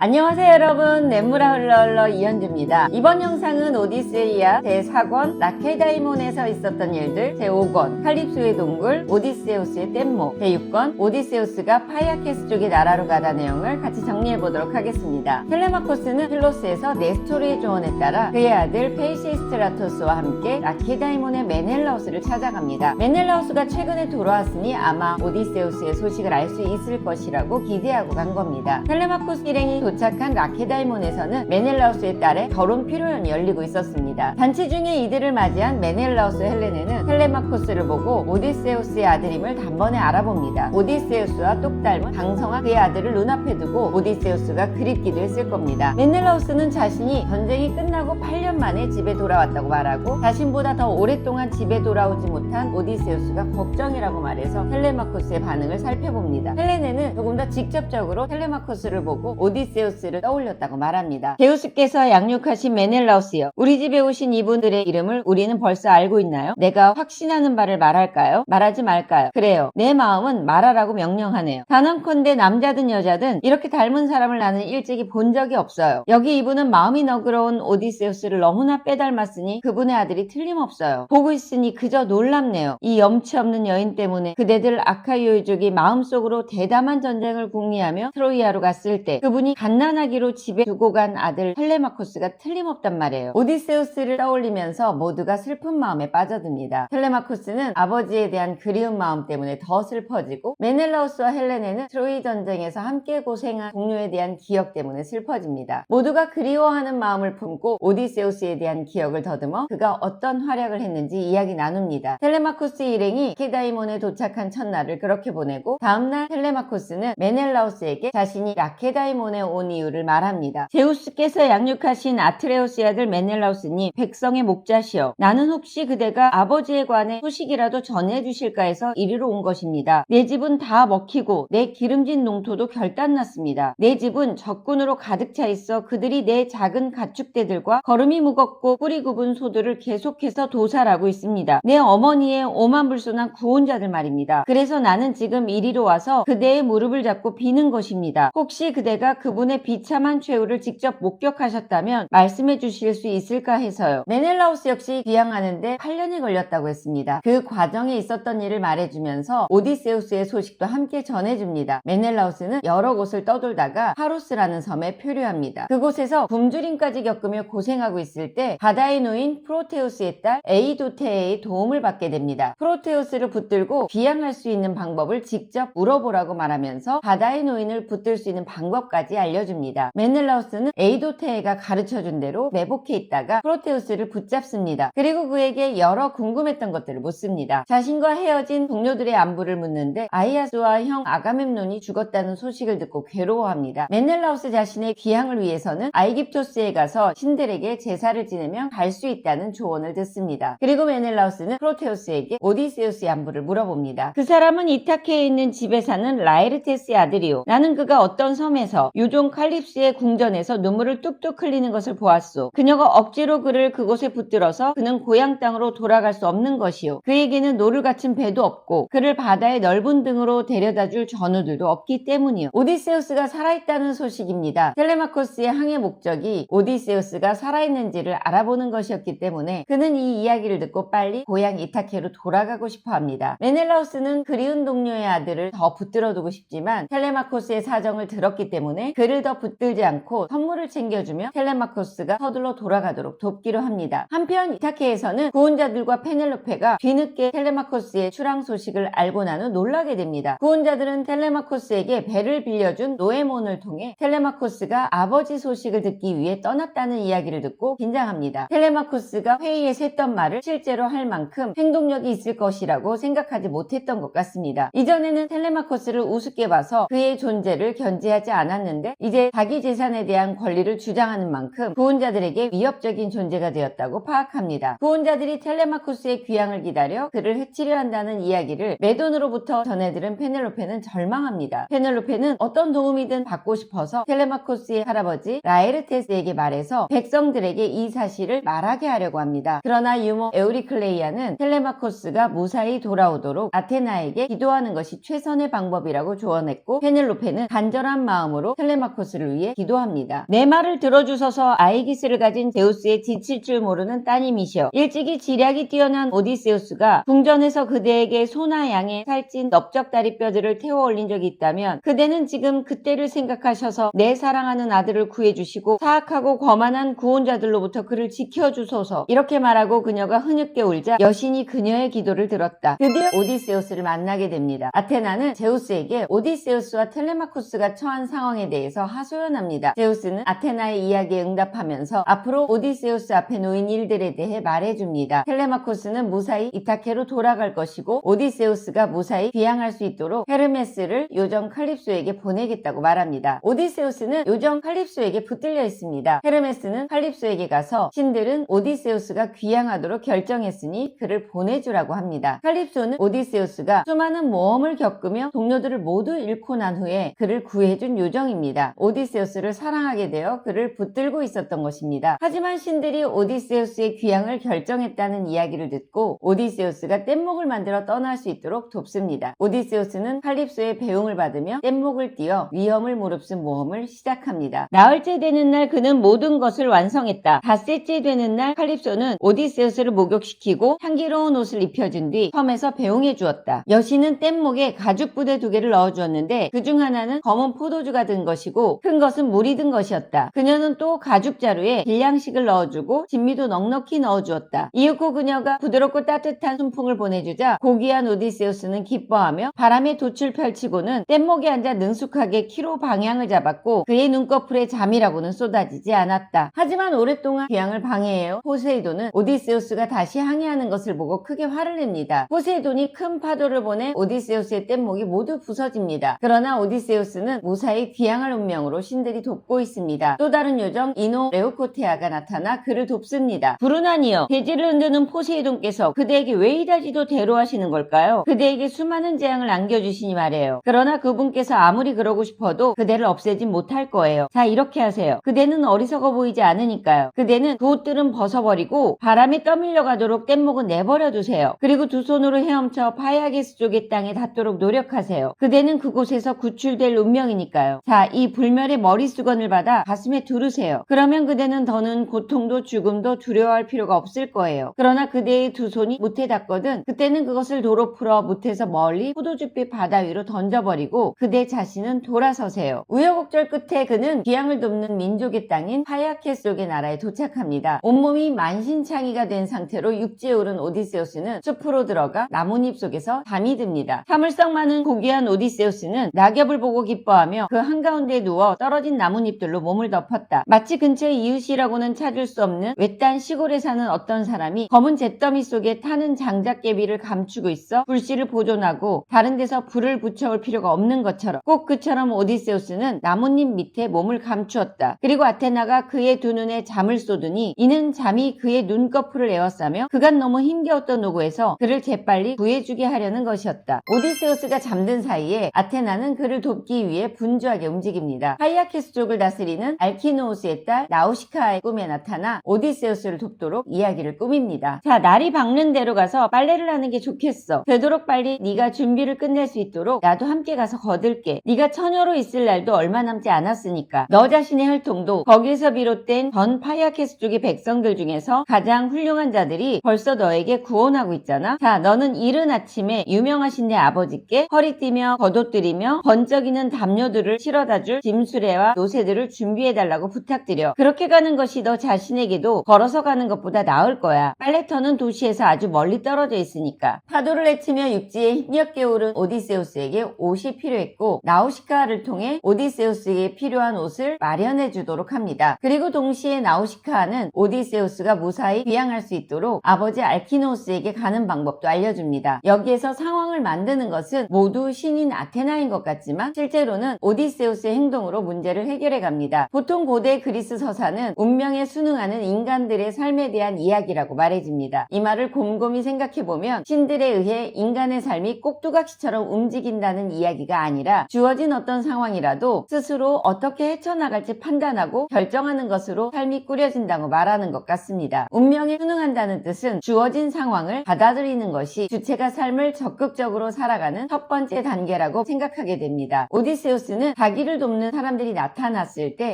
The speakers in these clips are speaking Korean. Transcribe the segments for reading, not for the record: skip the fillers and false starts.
안녕하세요 여러분, 냇물아 흘러흘러 이현주입니다. 이번 영상은 오디세이아 제4권 라케다이몬에서 있었던 일들, 제5권 칼립소의 동굴 오디세우스의 뗏목, 제6권 오디세우스가 파이아케스 쪽의 나라로 가다 내용을 같이 정리해보도록 하겠습니다. 텔레마코스는 필로스에서 네스토르의 조언에 따라 그의 아들 페이시스트라토스와 함께 라케다이몬의 메넬라우스를 찾아갑니다. 메넬라우스가 최근에 돌아왔으니 아마 오디세우스의 소식을 알 수 있을 것이라고 기대하고 간 겁니다. 텔레마코스 일행이 도착한 라케다이몬에서는 메넬라우스의 딸의 결혼 피로연이 열리고 있었습니다. 잔치 중에 이들을 맞이한 메넬라우스 헬레네는 텔레마코스를 보고 오디세우스의 아들임을 단번에 알아봅니다. 오디세우스와 똑 닮은 장성한 그의 아들을 눈앞에 두고 오디세우스가 그립기도 했을 겁니다. 메넬라우스는 자신이 전쟁이 끝나고 8년 만에 집에 돌아왔다고 말하고 자신보다 더 오랫동안 집에 돌아오지 못한 오디세우스가 걱정이라고 말해서 텔레마코스의 반응을 살펴봅니다. 헬레네는 조금 더 직접적으로 텔레마코스를 보고 오디세우스를 떠올렸다고 말합니다. 제우스께서 양육하신 메넬라우스여, 우리 집에 오신 이분들의 이름을 우리는 벌써 알고 있나요? 내가 확신하는 바를 말할까요? 말하지 말까요? 그래요. 내 마음은 말하라고 명령하네요. 단언컨대 남자든 여자든 이렇게 닮은 사람을 나는 일찍이 본 적이 없어요. 여기 이분은 마음이 너그러운 오디세우스를 너무나 빼닮았으니 그분의 아들이 틀림없어요. 보고 있으니 그저 놀랍네요. 이 염치 없는 여인 때문에 그대들 아카이오족이 마음속으로 대담한 전쟁을 궁리하며 트로이아로 갔을 때 그분이 갓난아기로 집에 두고 간 아들 텔레마코스가 틀림없단 말이에요. 오디세우스를 떠올리면서 모두가 슬픈 마음에 빠져듭니다. 텔레마코스는 아버지에 대한 그리운 마음 때문에 더 슬퍼지고 메넬라우스와 헬레네는 트로이 전쟁에서 함께 고생한 동료에 대한 기억 때문에 슬퍼집니다. 모두가 그리워하는 마음을 품고 오디세우스에 대한 기억을 더듬어 그가 어떤 활약을 했는지 이야기 나눕니다. 텔레마코스 일행이 라케다이몬에 도착한 첫날을 그렇게 보내고 다음날 텔레마코스는 메넬라우스에게 자신이 라케다이몬에 온 이유를 말합니다. 제우스께서 양육하신 아트레우스의 아들 메넬라우스니 백성의 목자시여, 나는 혹시 그대가 아버지에 관해 소식이라도 전해주실까 해서 이리로 온 것입니다. 내 집은 다 먹히고 내 기름진 농토도 결단났습니다. 내 집은 적군으로 가득 차 있어 그들이 내 작은 가축대들과 걸음이 무겁고 뿌리 굽은 소들을 계속해서 도살하고 있습니다. 내 어머니의 오만불손한 구혼자들 말입니다. 그래서 나는 지금 이리로 와서 그대의 무릎을 잡고 비는 것입니다. 혹시 그대가 그분의 비참한 최후를 직접 목격하셨다면 말씀해 주실 수 있을까 해서요. 메넬라우스 역시 귀향하는데 8년이 걸렸다고 했습니다. 그 과정에 있었던 일을 말해주면서 오디세우스의 소식도 함께 전해줍니다. 메넬라우스는 여러 곳을 떠돌다가 파로스라는 섬에 표류합니다. 그곳에서 굶주림까지 겪으며 고생하고 있을 때 바다의 노인 프로테우스의 딸 에이도테의 도움을 받게 됩니다. 프로테우스를 붙들고 귀향할 수 있는 방법을 직접 물어보라고 말하면서 바다의 노인을 붙들 수 있는 방법까지 알려줍니다. 메넬라우스는 에이도테가 가르쳐준 대로 매복해 있다가 프로테우스를 붙잡습니다. 그리고 그에게 여러 궁금했던 것들을 묻습니다. 자신과 헤어진 동료들의 안부를 묻는데 아이아스와 형 아가멤논이 죽었다는 소식을 듣고 괴로워합니다. 메넬라우스 자신의 귀향을 위해서는 아이깁토스에 가서 신들에게 제사를 지내면 갈 수 있다는 조언을 듣습니다. 그리고 메넬라우스는 프로테우스에게 오디세우스의 안부를 물어봅니다. 그 사람은 이타케에 있는 집에 사는 라에르테스의 아들이요, 나는 그가 어떤 섬에서 유종 칼립스의 궁전에서 눈물을 뚝뚝 흘리는 것을 보았소. 그녀가 억지로 그를 그곳에 붙들어서 그는 고향 땅으로 돌아갈 수 없는 것이요, 그에게는 노를 갖춘 배도 없고 그를 바다의 넓은 등으로 데려다줄 전우들도 없기 때문이요. 오디세우스가 살아있다는 소식입니다. 텔레마코스의 항해 목적이 오디세우스가 살아있는지를 알아보는 것이었기 때문에 그는 이 이야기를 듣고 빨리 고향 이타케로 돌아가고 싶어 합니다. 메넬라우스는 그리운 동료의 아들을 더 붙들어두고 싶지만 텔레마코스의 사정을 들었기 때문에 그를 더 붙들지 않고 선물을 챙겨주며 텔레마코스가 서둘러 돌아가도록 돕기로 합니다. 한편 이타케에서는 구혼자들과 페넬로페가 뒤늦게 텔레마코스의 출항 소식을 알고 난 후 놀라게 됩니다. 구혼자들은 텔레마코스에게 배를 빌려준 노에몬을 통해 텔레마코스가 아버지 소식을 듣기 위해 떠났다는 이야기를 듣고 긴장합니다. 텔레마코스가 회의에서 했던 말을 실제로 할 만큼 행동력이 있을 것이라고 생각하지 못했던 것 같습니다. 이전에는 텔레마코스를 우습게 봐서 그의 존재를 견제하지 않았는데 이제 자기 재산에 대한 권리를 주장하는 만큼 구혼자들에게 위협적인 존재가 되었다고 파악합니다. 구혼자들이 텔레마코스의 귀향을 기다려 그를 해치려 한다는 이야기를 메돈으로부터 전해들은 페넬로페는 절망합니다. 페넬로페는 어떤 도움이든 받고 싶어서 텔레마코스의 할아버지 라에르테스에게 말해서 백성들에게 이 사실을 말하게 하려고 합니다. 그러나 유모 에우리클레이아는 텔레마코스가 무사히 돌아오도록 아테나에게 기도하는 것이 최선의 방법이라고 조언했고 페넬로페는 간절한 마음으로 텔레마코스를 텔레마코스를 위해 기도합니다. 내 말을 들어주소서. 아이기스를 가진 제우스의 지칠 줄 모르는 따님이시여. 일찍이 지략이 뛰어난 오디세우스가 궁전에서 그대에게 소나 양의 살찐 넓적다리 뼈들을 태워 올린 적이 있다면 그대는 지금 그때를 생각하셔서 내 사랑하는 아들을 구해주시고 사악하고 거만한 구원자들로부터 그를 지켜주소서. 이렇게 말하고 그녀가 흐느껴 울자 여신이 그녀의 기도를 들었다. 드디어 오디세우스를 만나게 됩니다. 아테나는 제우스에게 오디세우스와 텔레마코스가 처한 상황에 대해서 하소연합니다. 제우스는 아테나의 이야기에 응답하면서 앞으로 오디세우스 앞에 놓인 일들에 대해 말해줍니다. 텔레마코스는 무사히 이타케로 돌아갈 것이고 오디세우스가 무사히 귀향할 수 있도록 헤르메스를 요정 칼립소에게 보내겠다고 말합니다. 오디세우스는 요정 칼립소에게 붙들려 있습니다. 헤르메스는 칼립소에게 가서 신들은 오디세우스가 귀향하도록 결정했으니 그를 보내주라고 합니다. 칼립소는 오디세우스가 수많은 모험을 겪으며 동료들을 모두 잃고 난 후에 그를 구해준 요정입니다. 오디세우스를 사랑하게 되어 그를 붙들고 있었던 것입니다. 하지만 신들이 오디세우스의 귀향을 결정했다는 이야기를 듣고 오디세우스가 뗏목을 만들어 떠날 수 있도록 돕습니다. 오디세우스는 칼립소의 배웅을 받으며 뗏목을 띄어 위험을 무릅쓴 모험을 시작합니다. 나흘째 되는 날 그는 모든 것을 완성했다. 닷새째 되는 날 칼립소는 오디세우스를 목욕시키고 향기로운 옷을 입혀준 뒤 섬에서 배웅해 주었다. 여신은 뗏목에 가죽 부대 2개를 넣어주었는데 그중 하나는 검은 포도주가 든 것이고 큰 것은 물이 든 것이었다. 그녀는 또 가죽 자루에 길냥식을 넣어주고 진미도 넉넉히 넣어주었다. 이윽고 그녀가 부드럽고 따뜻한 순풍을 보내주자 고귀한 오디세우스는 기뻐하며 바람에 돛을 펼치고는 뗏목에 앉아 능숙하게 키로 방향을 잡았고 그의 눈꺼풀에 잠이라고는 쏟아지지 않았다. 하지만 오랫동안 귀향을 방해해요 포세이돈은 오디세우스가 다시 항해하는 것을 보고 크게 화를 냅니다. 포세이돈이 큰 파도를 보내 오디세우스의 뗏목이 모두 부서집니다. 그러나 오디세우스는 무사히 귀향할 운명으로 신들이 돕고 있습니다. 또 다른 요정 이노 레오코테아가 나타나 그를 돕습니다. 불운하니여 대지를 흔드는 포세이돈께서 그대에게 왜 이다지도 대로하시는 걸까요? 그대에게 수많은 재앙을 안겨주시니 말이에요. 그러나 그분께서 아무리 그러고 싶어도 그대를 없애진 못할 거예요. 자, 이렇게 하세요. 그대는 어리석어 보이지 않으니까요. 그대는 그 옷들은 벗어버리고 바람에 떠밀려 가도록 뗏목은 내버려 두세요. 그리고 두 손으로 헤엄쳐 파야게스 쪽의 땅에 닿도록 노력하세요. 그대는 그곳에서 구출될 운명이니까요. 자, 이 불멸의 머리수건을 받아 가슴에 두르세요. 그러면 그대는 더는 고통도 죽음도 두려워할 필요가 없을 거예요. 그러나 그대의 두 손이 못에 닿거든 그때는 그것을 도로 풀어 못에서 멀리 포도주빛 바다 위로 던져버리고 그대 자신은 돌아서세요. 우여곡절 끝에 그는 귀향을 돕는 민족의 땅인 파야케 속의 나라에 도착합니다. 온몸이 만신창이가 된 상태로 육지에 오른 오디세우스는 숲으로 들어가 나뭇잎 속에서 잠이 듭니다. 사물성 많은 고귀한 오디세우스는 낙엽을 보고 기뻐하며 그 한가운데에 누워 떨어진 나뭇잎들로 몸을 덮었다. 마치 근처의 이웃이라고는 찾을 수 없는 외딴 시골에 사는 어떤 사람이 검은 잿더미 속에 타는 장작개비를 감추고 있어 불씨를 보존하고 다른 데서 불을 붙여올 필요가 없는 것처럼 꼭 그처럼 오디세우스는 나뭇잎 밑에 몸을 감추었다. 그리고 아테나가 그의 두 눈에 잠을 쏟으니 이는 잠이 그의 눈꺼풀을 에워싸며 그간 너무 힘겨웠던 노고에서 그를 재빨리 구해주게 하려는 것이었다. 오디세우스가 잠든 사이에 아테나는 그를 돕기 위해 분주하게 움직입니다. 하이아케스 쪽을 다스리는 알키노우스의 딸 나우시카의 꿈에 나타나 오디세우스를 돕도록 이야기를 꾸밉니다. 자, 날이 밝는 대로 가서 빨래를 하는 게 좋겠어. 되도록 빨리 네가 준비를 끝낼 수 있도록 나도 함께 가서 거들게. 네가 처녀로 있을 날도 얼마 남지 않았으니까. 너 자신의 혈통도 거기에서 비롯된 전 파이아케스 쪽의 백성들 중에서 가장 훌륭한 자들이 벌써 너에게 구원하고 있잖아. 자, 너는 이른 아침에 유명하신 내 아버지께 허리띠며 겉옷들이며 번쩍이는 담요들을 실어다줄 짐수레와 노새들을 준비해달라고 부탁드려. 그렇게 가는 것이 너 자신에게도 걸어서 가는 것보다 나을 거야. 빨래터는 도시에서 아주 멀리 떨어져 있으니까. 파도를 헤치며 육지에 힘겹게 오른 오디세우스에게 옷이 필요했고 나우시카를 통해 오디세우스에게 필요한 옷을 마련해 주도록 합니다. 그리고 동시에 나우시카는 오디세우스가 무사히 귀향할 수 있도록 아버지 알키노우스에게 가는 방법도 알려줍니다. 여기에서 상황을 만드는 것은 모두 신인 아테나인 것 같지만 실제로는 오디세우스의 행동으로 문제를 해결해 갑니다. 보통 고대 그리스 서사는 운명에 순응하는 인간들의 삶에 대한 이야기라고 말해집니다. 이 말을 곰곰이 생각해보면 신들에 의해 인간의 삶이 꼭두각시처럼 움직인다는 이야기가 아니라 주어진 어떤 상황이라도 스스로 어떻게 헤쳐나갈지 판단하고 결정하는 것으로 삶이 꾸려진다고 말하는 것 같습니다. 운명에 순응한다는 뜻은 주어진 상황을 받아들이는 것이 주체가 삶을 적극적으로 살아가는 첫 번째 단계라고 생각하게 됩니다. 오디세우스는 자기를 돕는 없는 사람들이 나타났을 때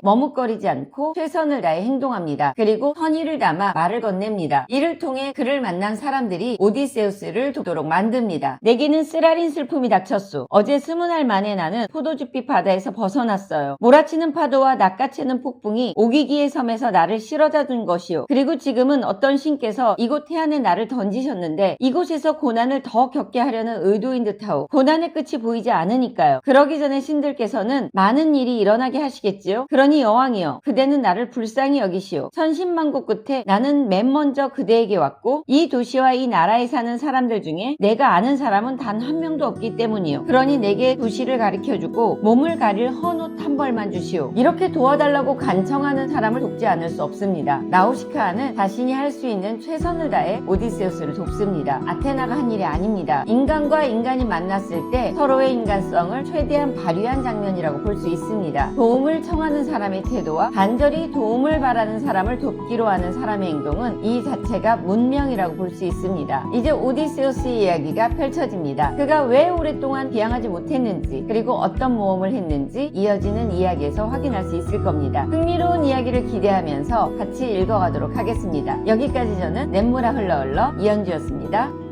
머뭇거리지 않고 최선을 다해 행동합니다. 그리고 선의를 담아 말을 건넵니다. 이를 통해 그를 만난 사람들이 오디세우스를 돕도록 만듭니다. 내게는 쓰라린 슬픔이 닥쳤소. 어제 20날 만에 나는 포도주빛 바다에서 벗어났어요. 몰아치는 파도와 낚아채는 폭풍이 오기기의 섬에서 나를 실어다 둔 것이요. 그리고 지금은 어떤 신께서 이곳 해안에 나를 던지셨는데 이곳에서 고난을 더 겪게 하려는 의도인 듯하오. 고난의 끝이 보이지 않으니까요. 그러기 전에 신들께서는 많은 일이 일어나게 하시겠지요. 그러니 여왕이여, 그대는 나를 불쌍히 여기시오. 천신만고 끝에 나는 맨 먼저 그대에게 왔고 이 도시와 이 나라에 사는 사람들 중에 내가 아는 사람은 단 한 명도 없기 때문이요. 그러니 내게 도시를 가르쳐주고 몸을 가릴 헌옷 한 벌만 주시오. 이렇게 도와달라고 간청하는 사람을 돕지 않을 수 없습니다. 나우시카아는 자신이 할 수 있는 최선을 다해 오디세우스를 돕습니다. 아테나가 한 일이 아닙니다. 인간과 인간이 만났을 때 서로의 인간성을 최대한 발휘한 장면이라고 볼 수 있습니다. 도움을 청하는 사람의 태도와 간절히 도움을 바라는 사람을 돕기로 하는 사람의 행동은 이 자체가 문명이라고 볼 수 있습니다. 이제 오디세우스의 이야기가 펼쳐집니다. 그가 왜 오랫동안 비양하지 못했는지, 그리고 어떤 모험을 했는지 이어지는 이야기에서 확인할 수 있을 겁니다. 흥미로운 이야기를 기대하면서 같이 읽어가도록 하겠습니다. 여기까지 저는 냇물아 흘러 흘러 이현주였습니다.